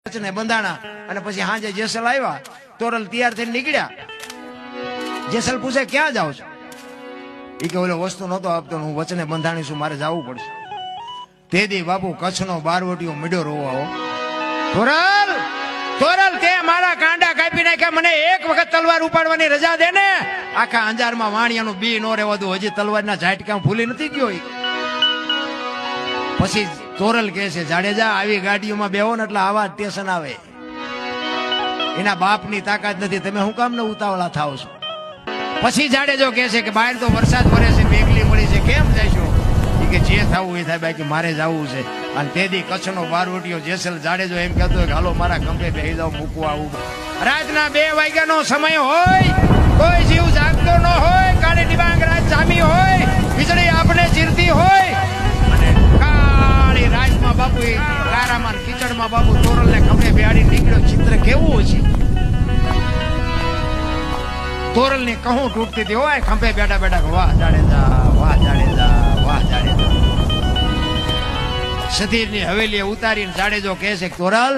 વચને બંધાણા અને પછી હાંજે જેસલ આવ્યા. તોરલ તૈયાર થઈને નીકળ્યા. જેસલ પૂછે ક્યાં જાવ છો? એ કે ઓલો વસ્તુ નતો આપતો, હું વચને બંધાણી છું, મારે જવું પડશે. તેદી બાપુ કચ્છનો બારવટીયો મીડ્યો રોવા. તોરલ તોરલ તે મારા કાંડા કાપી નાખ્યા, મને એક વખત તલવાર ઉપાડવાની રજા દે ને. આખા અંજારમાં વાણિયાનું બી નો રહેવા દઉં, હજી તલવારના ઝાટકા ભૂલી નથી ગયો. પછી તોરલ કહે છે, જાડેજા આવી ગાડીઓમાં બેહો ને એટલે આવા સ્ટેશન આવે. એના બાપની તાકાત નથી, તમે શું કામ ને ઉતાવળા થાવ છો? પછી જાડેજો કહે છે કે બહાર તો વરસાદ પડે છે, મેઘલી મળી છે, કેમ જઈશો? કે જે થવું એ થાય, બાકી મારે જવું છે. અને તેદી કચ્છનો બારવટીયો જેસલ જાડેજો એમ કહેતો કે હાલો મારા ખંભે બેહી જાવ, મૂકવા આવું. રાતના 2 વાગ્યાનો સમય હોય, કોઈ જીવ જાગતો ન હોય, કાળી ડિબાંગ રાત જામી હોય, વીજળી આપણે ચીરતી હોય અને કાળી રાતમાં બાપુ કારામાં કીચડમાં બાપુ તોરલને ખંભે બેહાડી નીકળ્યો. ચિત્ર કેવું છે! તોરલની કહું તૂટતી હતી હોય, ખંભે બેઠા બેઠા વાહ જાડેજા, વાહ જાડેજા, વાહ જાડેજા. સધીરની હવેલીએ ઉતારીને જાડેજો કહે છે, તોરલ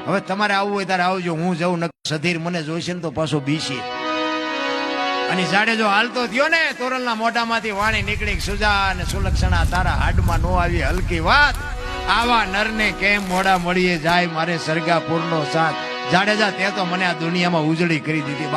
હવે તમારે આવવું હોય ત્યારે આવજો, હું જઉં. સધીર મને જોઈશે ને તો પાછો બીસી. અને જાડેજો હાલતો થયો ને, તોરલના મોઢામાંથી વાણી નીકળી, સુજા અને સુલક્ષણા તારા હાડમાં નો આવી હલકી વાત. આવા નરને કેમ મોડા મળીએ જાય, મારે સરગાપુરનો સાથ. જાડેજા તે તો મને આ દુનિયામાં ઉજળી કરી દીધી.